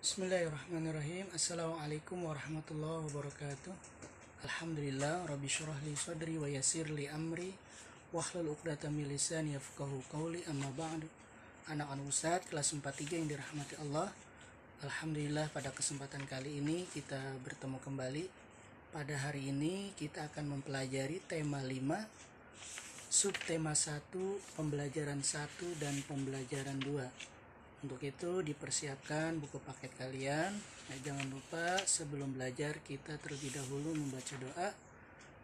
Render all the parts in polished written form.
Bismillahirrahmanirrahim. Assalamualaikum warahmatullahi wabarakatuh. Alhamdulillah rabbi syrah li sadri wa yassir li amri wahlul 'uqdatam min lisani yafqahu qawli. Amma ba'du. Anak-anak Ustaz kelas 43 yang dirahmati Allah. Alhamdulillah pada kesempatan kali ini kita bertemu kembali. Pada hari ini kita akan mempelajari tema 5, subtema 1, pembelajaran 1 dan pembelajaran 2. Untuk itu dipersiapkan buku paket kalian. Jangan lupa sebelum belajar kita terlebih dahulu membaca doa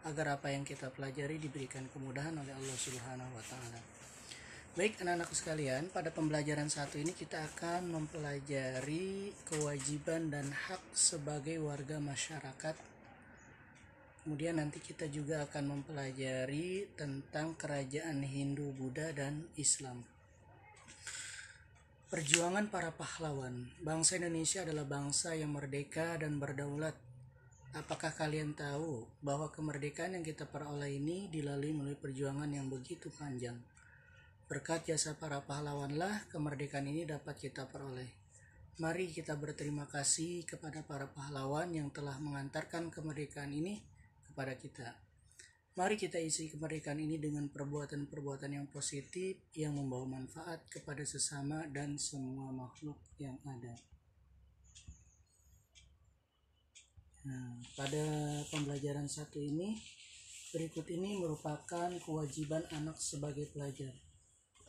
agar apa yang kita pelajari diberikan kemudahan oleh Allah Subhanahu wa taala. Baik anak-anakku sekalian, pada pembelajaran 1 ini kita akan mempelajari kewajiban dan hak sebagai warga masyarakat. Kemudian nanti kita juga akan mempelajari tentang kerajaan Hindu, Buddha, dan Islam. Perjuangan para pahlawan. Bangsa Indonesia adalah bangsa yang merdeka dan berdaulat. Apakah kalian tahu bahwa kemerdekaan yang kita peroleh ini dilalui melalui perjuangan yang begitu panjang? Berkat jasa para pahlawanlah kemerdekaan ini dapat kita peroleh. Mari kita berterima kasih kepada para pahlawan yang telah mengantarkan kemerdekaan ini kepada kita. Mari kita isi kemerdekaan ini dengan perbuatan-perbuatan yang positif yang membawa manfaat kepada sesama dan semua makhluk yang ada. Pada pembelajaran 1 ini, berikut ini merupakan kewajiban anak sebagai pelajar.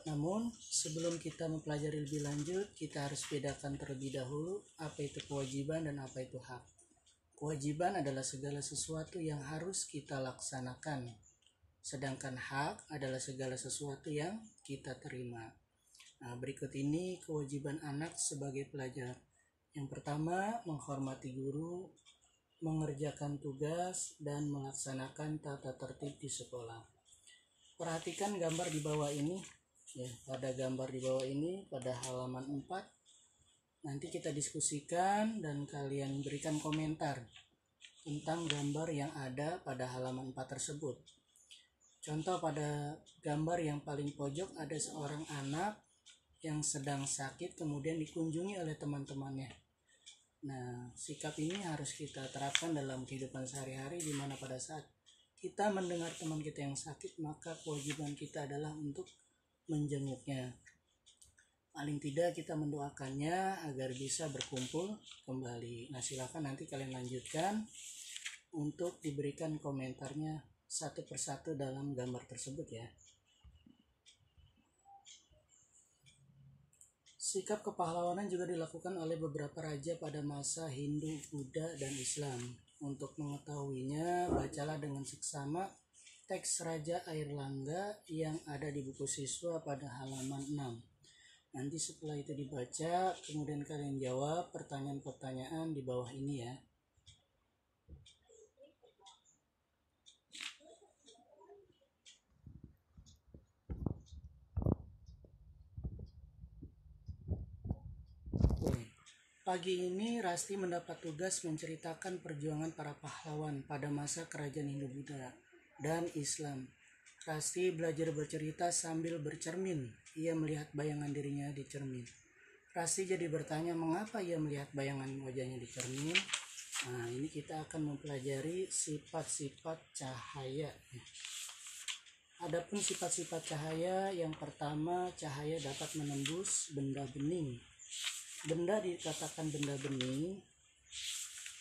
Namun, sebelum kita mempelajari lebih lanjut, kita harus bedakan terlebih dahulu apa itu kewajiban dan apa itu hak. Kewajiban adalah segala sesuatu yang harus kita laksanakan, sedangkan hak adalah segala sesuatu yang kita terima. Berikut ini kewajiban anak sebagai pelajar. Yang pertama, menghormati guru, mengerjakan tugas, dan melaksanakan tata tertib di sekolah. Perhatikan gambar di bawah ini. Pada gambar di bawah ini, pada halaman 4, nanti kita diskusikan dan kalian berikan komentar tentang gambar yang ada pada halaman 4 tersebut. Contoh pada gambar yang paling pojok ada seorang anak yang sedang sakit kemudian dikunjungi oleh teman-temannya. Nah, sikap ini harus kita terapkan dalam kehidupan sehari-hari, di mana pada saat kita mendengar teman kita yang sakit, maka kewajiban kita adalah untuk menjenguknya. Paling tidak kita mendoakannya agar bisa berkumpul kembali. Nah, silakan nanti kalian lanjutkan untuk diberikan komentarnya satu persatu dalam gambar tersebut ya. Sikap kepahlawanan juga dilakukan oleh beberapa raja pada masa Hindu, Buddha, dan Islam. Untuk mengetahuinya, bacalah dengan seksama teks Raja Airlangga yang ada di buku siswa pada halaman 6. Nanti setelah itu dibaca, kemudian kalian jawab pertanyaan-pertanyaan di bawah ini ya. Pagi ini Rasti mendapat tugas menceritakan perjuangan para pahlawan pada masa kerajaan Hindu, Buddha, dan Islam. Rasti belajar bercerita sambil bercermin. Ia melihat bayangan dirinya di cermin. Rasti jadi bertanya mengapa ia melihat bayangan wajahnya di cermin. Nah, ini kita akan mempelajari sifat-sifat cahaya. Adapun sifat-sifat cahaya, yang pertama, cahaya dapat menembus benda bening. Benda dikatakan benda bening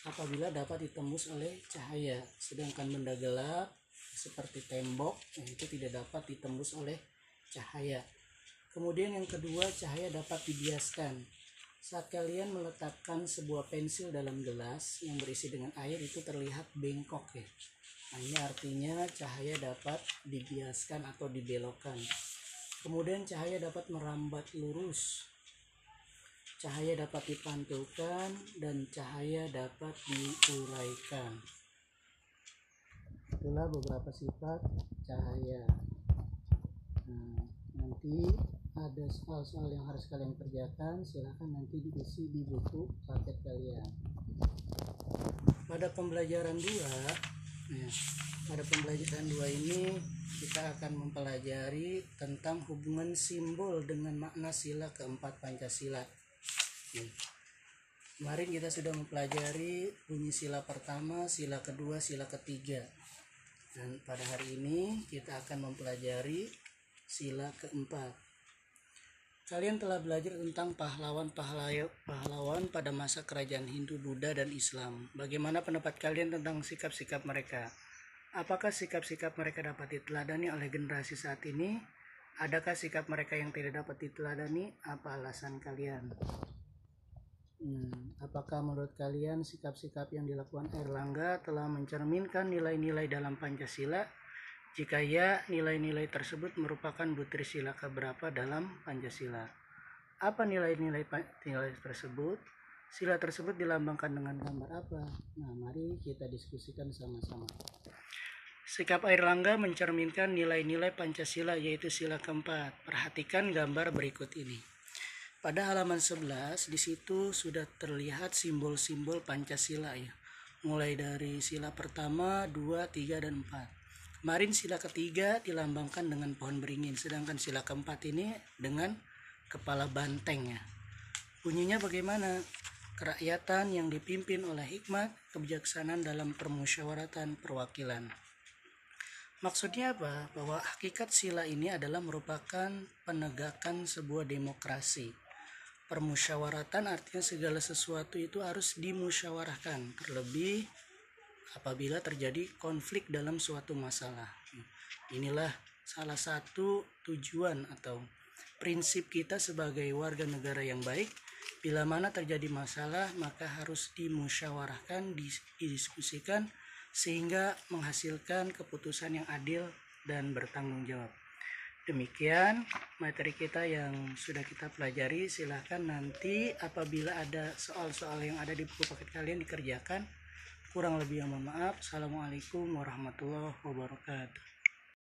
apabila dapat ditembus oleh cahaya, sedangkan benda gelap seperti tembok itu tidak dapat ditembus oleh cahaya. Kemudian yang kedua, cahaya dapat dibiaskan. Saat kalian meletakkan sebuah pensil dalam gelas yang berisi dengan air, itu terlihat bengkok ya. Nah, ini artinya cahaya dapat dibiaskan atau dibelokkan. Kemudian cahaya dapat merambat lurus, cahaya dapat dipantulkan, dan cahaya dapat diuraikan. Itulah beberapa sifat cahaya. Nanti ada soal-soal yang harus kalian kerjakan, silahkan nanti diisi di buku paket kalian. Pada pembelajaran 2 ini kita akan mempelajari tentang hubungan simbol dengan makna sila keempat Pancasila. Kemarin kita sudah mempelajari bunyi sila pertama, sila kedua, sila ketiga. Dan pada hari ini kita akan mempelajari sila keempat. Kalian telah belajar tentang pahlawan pada masa kerajaan Hindu, Buddha, dan Islam. Bagaimana pendapat kalian tentang sikap-sikap mereka? Apakah sikap-sikap mereka dapat diteladani oleh generasi saat ini? Adakah sikap mereka yang tidak dapat diteladani? Apa alasan kalian? Apakah menurut kalian sikap-sikap yang dilakukan Airlangga telah mencerminkan nilai-nilai dalam Pancasila? Jika ya, nilai-nilai tersebut merupakan butir sila keberapa dalam Pancasila? Apa nilai-nilai tersebut? Sila tersebut dilambangkan dengan gambar apa? Nah, mari kita diskusikan sama-sama. Sikap Airlangga mencerminkan nilai-nilai Pancasila, yaitu sila keempat. Perhatikan gambar berikut ini. Pada halaman 11, di situ sudah terlihat simbol-simbol Pancasila ya. Mulai dari sila pertama, 2, 3, dan 4. Kemarin sila ketiga dilambangkan dengan pohon beringin, sedangkan sila keempat ini dengan kepala banteng ya. Bunyinya bagaimana? Kerakyatan yang dipimpin oleh hikmat, kebijaksanaan dalam permusyawaratan perwakilan. Maksudnya apa? Bahwa hakikat sila ini adalah merupakan penegakan sebuah demokrasi. Permusyawaratan artinya segala sesuatu itu harus dimusyawarahkan, terlebih apabila terjadi konflik dalam suatu masalah. Inilah salah satu tujuan atau prinsip kita sebagai warga negara yang baik. Bila mana terjadi masalah, maka harus dimusyawarahkan, didiskusikan, sehingga menghasilkan keputusan yang adil dan bertanggung jawab. Demikian materi kita yang sudah kita pelajari. Silahkan nanti apabila ada soal-soal yang ada di buku paket kalian dikerjakan. Kurang lebih mohon maaf. Assalamualaikum warahmatullahi wabarakatuh.